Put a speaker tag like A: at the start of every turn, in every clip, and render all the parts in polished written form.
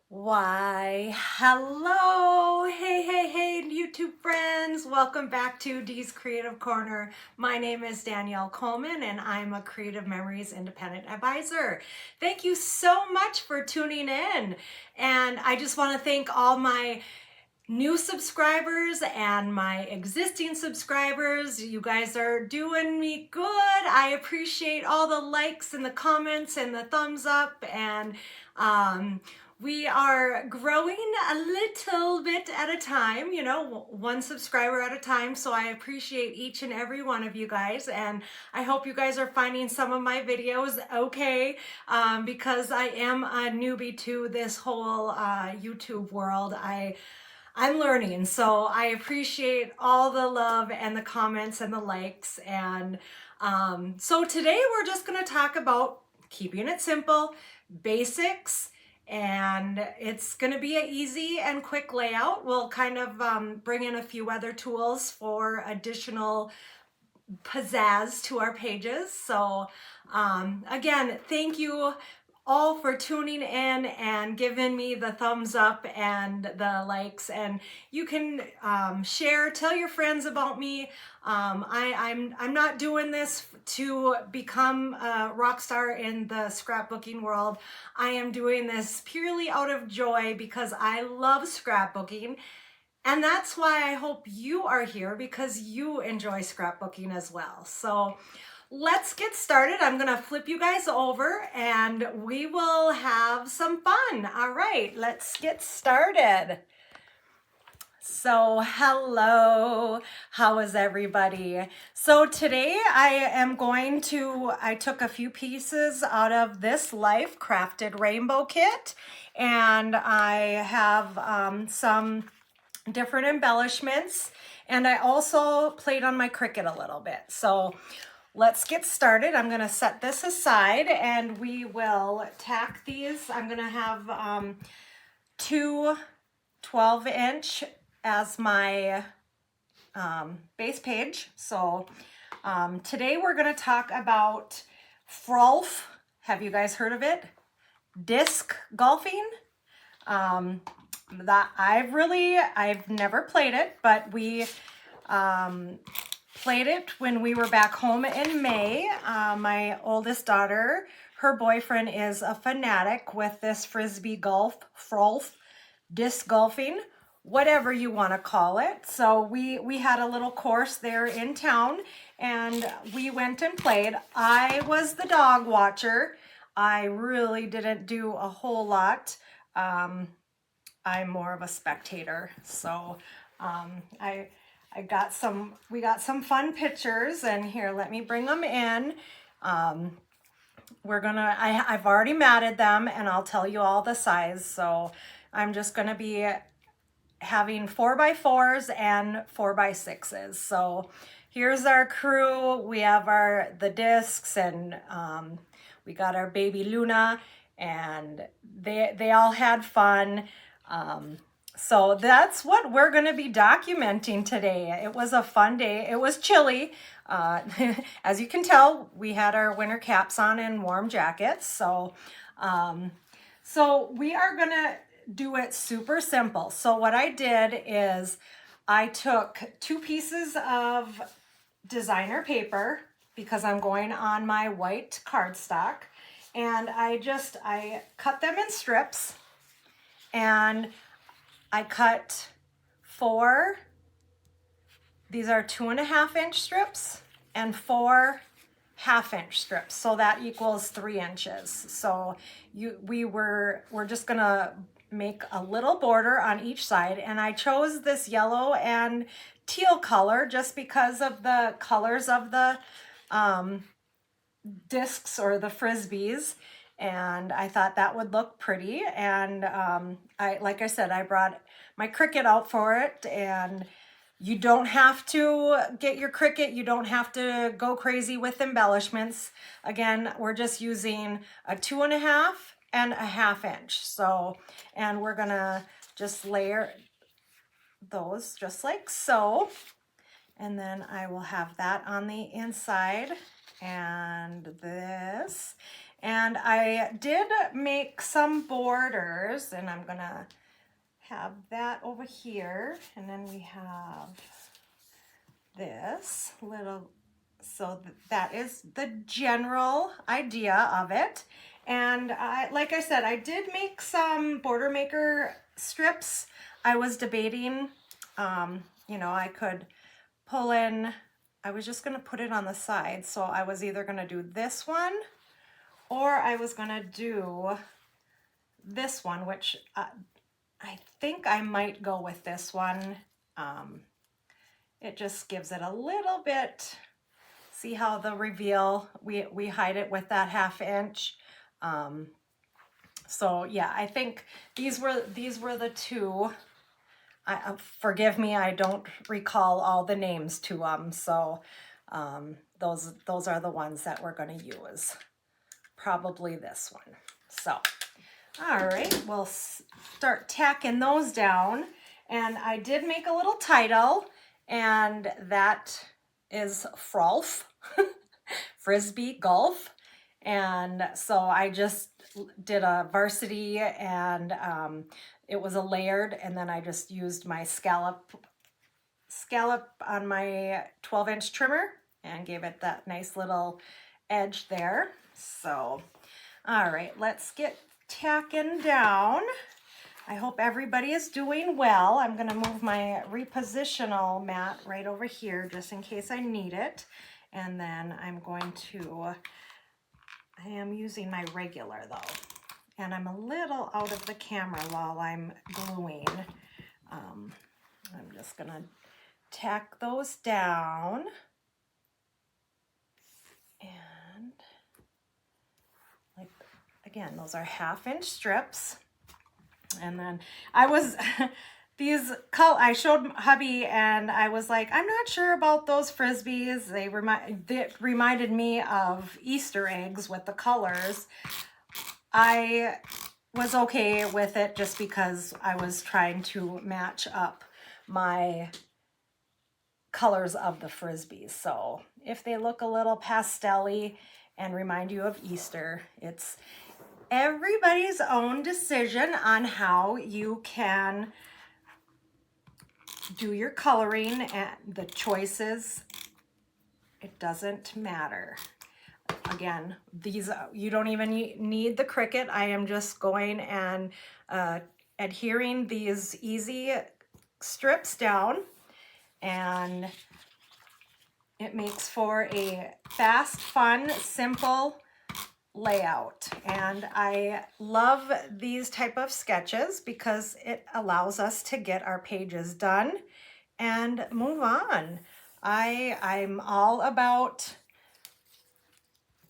A: Why, hello, hey, YouTube friends. Welcome back to Dee's Creative Corner. My name is Danielle Coleman and I'm a Creative Memories Independent Advisor. Thank you so much for tuning in. And I just want to thank all my new subscribers and my existing subscribers. You guys are doing me good. I appreciate all the likes and the comments and the thumbs up, and we are growing a little bit at a time, you know, one subscriber at a time. So I appreciate each and every one of you guys, and I hope you guys are finding some of my videos okay, because I am a newbie to this whole YouTube world. I'm learning, so I appreciate all the love and the comments and the likes. And so today we're just going to talk about keeping it simple, basics, and it's going to be an easy and quick layout. We'll kind of bring in a few other tools for additional pizzazz to our pages. So again, thank you all for tuning in and giving me the thumbs up and the likes, and you can share, tell your friends about me. I'm not doing this to become a rock star in the scrapbooking world. I am doing this purely out of joy because I love scrapbooking. And that's why I hope you are here, because you enjoy scrapbooking as well. So let's get started. I'm gonna flip you guys over and we will have some fun. All right, let's get started. So hello, how is everybody? So today I took a few pieces out of this Life Crafted Rainbow Kit, and I have some different embellishments, and I also played on my Cricut a little bit. So let's get started. I'm going to set this aside and we will tack these. I'm going to have two 12-inch as my base page. So today we're going to talk about frolf. Have you guys heard of it? Disc golfing. That I've never played it, but we played it when we were back home in May. My oldest daughter, her boyfriend is a fanatic with this frisbee golf, frolf, disc golfing, whatever you want to call it. So we had a little course there in town and we went and played. I was the dog watcher. I really didn't do a whole lot. I'm more of a spectator. So we got some fun pictures, and here, let me bring them in. I've already matted them and I'll tell you all the size. So I'm just gonna be having 4x4s and 4x6s. So here's our crew. We have the discs, and we got our baby Luna, and they all had fun. So that's what we're going to be documenting today. It was a fun day. It was chilly. As you can tell, we had our winter caps on and warm jackets. So we are going to do it super simple. So what I did is I took 2 pieces of designer paper because I'm going on my white cardstock, and I cut them in strips, and I cut 4, these are 2.5-inch strips, and 4 half-inch strips. So that equals 3 inches. So we're just gonna make a little border on each side, and I chose this yellow and teal color just because of the colors of the discs or the frisbees, and I thought that would look pretty. And like I said, I brought my Cricut out for it, and you don't have to get your Cricut. You don't have to go crazy with embellishments. Again, we're just using a 2.5 and a 1/2 inch. So, and we're gonna just layer those just like so. And then I will have that on the inside, and this. And I did make some borders, and I'm gonna have that over here, and then we have this little, so that is the general idea of it. And like I said, I did make some border maker strips. I was debating, you know, I could pull in, I was just gonna put it on the side. So I was either gonna do this one or I was gonna do this one, which I think I might go with this one. It just gives it a little bit, see how the reveal, we hide it with that 1/2 inch. So yeah, I think these were the two. Forgive me, I don't recall all the names to them. So those are the ones that we're going to use. Probably this one. So, all right, we'll start tacking those down. And I did make a little title, and that is Frolf, Frisbee Golf. And so I just did a varsity, and it was a layered, and then I just used my scallop on my 12-inch trimmer and gave it that nice little edge there. So, all right, let's get tacking down. I hope everybody is doing well. I'm going to move my repositional mat right over here just in case I need it. And then I'm going to, I am using my regular though. And I'm a little out of the camera while I'm gluing. I'm just going to tack those down. And like, again, those are 1/2 inch strips. And then I was, I showed hubby and I was like, I'm not sure about those Frisbees. They reminded me of Easter eggs with the colors. I was okay with it just because I was trying to match up my colors of the Frisbees. So if they look a little pastel-y and remind you of Easter, it's everybody's own decision on how you can do your coloring and the choices. It doesn't matter. Again, these, you don't even need the Cricut. I am just going and adhering these easy strips down, and it makes for a fast, fun, simple layout. And I love these type of sketches because it allows us to get our pages done and move on. I'm all about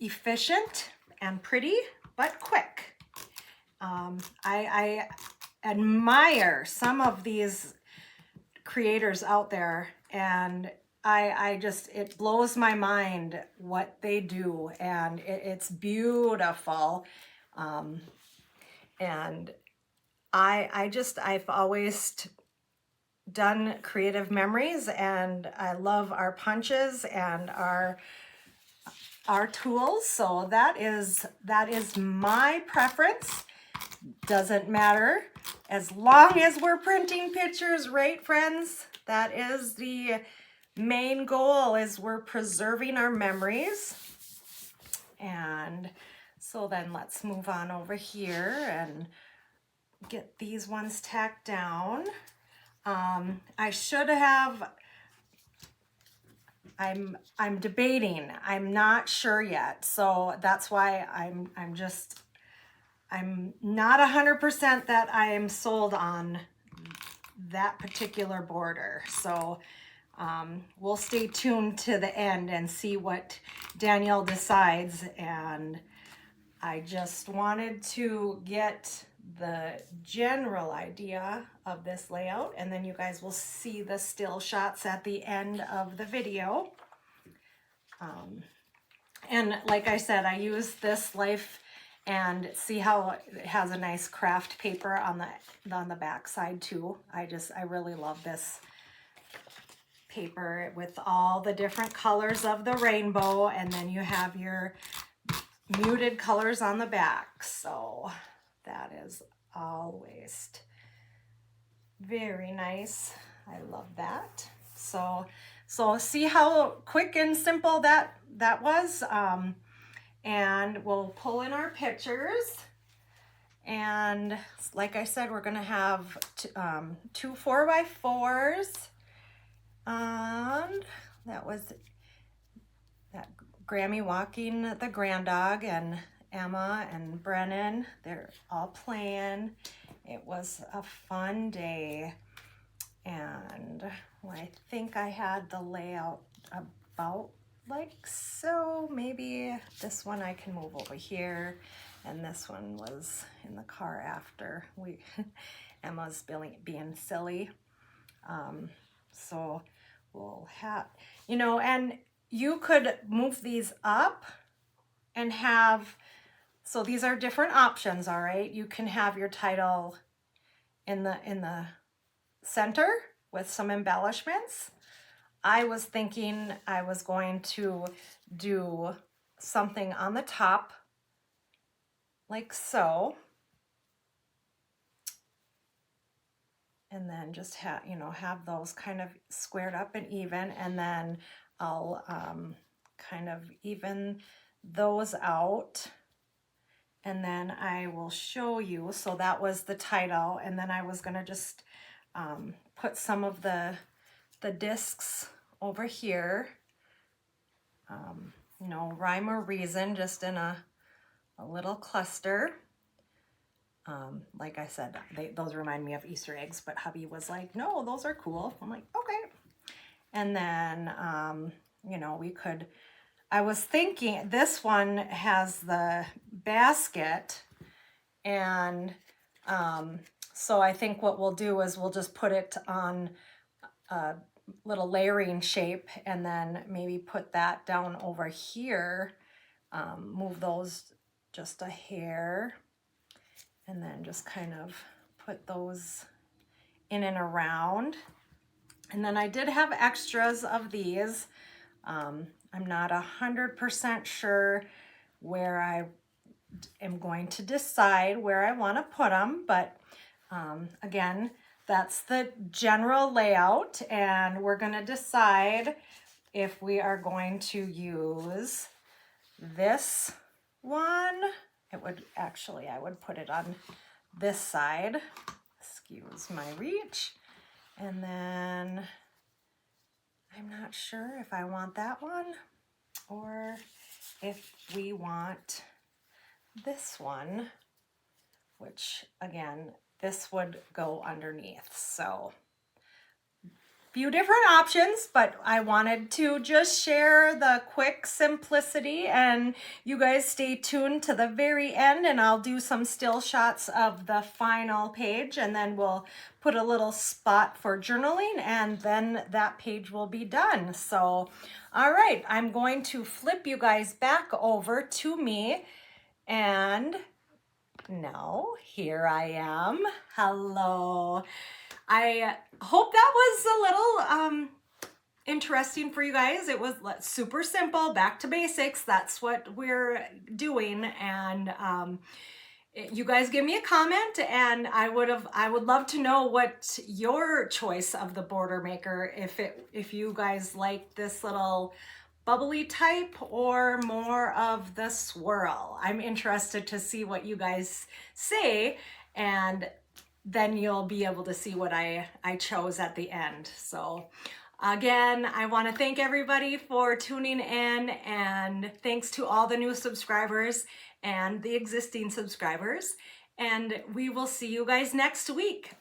A: efficient and pretty, but quick. I admire some of these creators out there, and I just, it blows my mind what they do, and it's beautiful. And I've always done creative memories, and I love our punches and our tools. So that is my preference. Doesn't matter as long as we're printing pictures, right, friends? That is the main goal, is we're preserving our memories. And so then let's move on over here and get these ones tacked down. I should have, I'm debating. I'm not sure yet. So that's why I'm not 100% that I am sold on that particular border. So we'll stay tuned to the end and see what Danielle decides. And I just wanted to get the general idea of this layout, and then you guys will see the still shots at the end of the video. And like I said, I use this Life, and see how it has a nice craft paper on the back side too. I really love this paper with all the different colors of the rainbow, and then you have your muted colors on the back. So that is always very nice. I love that. So see how quick and simple that was. And we'll pull in our pictures. And like I said, we're gonna have two 4x4s. And that was that Grammy walking the grand dog, and Emma and Brennan, they're all playing. It was a fun day. And I think I had the layout about like so. Maybe this one I can move over here, and this one was in the car after Emma's being silly. So we'll have, you know, and you could move these up and have, so these are different options, all right? You can have your title in the center with some embellishments. I was thinking I was going to do something on the top like so. And then just have those kind of squared up and even, and then I'll kind of even those out, and then I will show you. So that was the title, and then I was gonna just put some of the discs over here, rhyme or reason, just in a little cluster. Like I said, those remind me of Easter eggs, but hubby was like, no, those are cool. I'm like, okay. And then, I was thinking this one has the basket, and so I think what we'll do is we'll just put it on a little layering shape, and then maybe put that down over here, move those just a hair, and then just kind of put those in and around. And then I did have extras of these. I'm not 100% sure where I am going to decide where I want to put them, but again, that's the general layout, and we're going to decide if we are going to use this one. I would put it on this side, excuse my reach, and then I'm not sure if I want that one or if we want this one, which again, this would go underneath. So few different options, but I wanted to just share the quick simplicity, and you guys stay tuned to the very end, and I'll do some still shots of the final page, and then we'll put a little spot for journaling, and then that page will be done. So, all right, I'm going to flip you guys back over to me, and now here I am. Hello. I hope that was a little interesting for you guys. It was super simple, back to basics. That's what we're doing. And you guys give me a comment, and I would love to know what your choice of the border maker, if you guys like this little bubbly type or more of the swirl. I'm interested to see what you guys say, and then you'll be able to see what I chose at the end. So again, I want to thank everybody for tuning in, and thanks to all the new subscribers and the existing subscribers. And we will see you guys next week.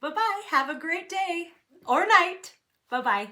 A: Bye-bye. Have a great day or night. Bye-bye.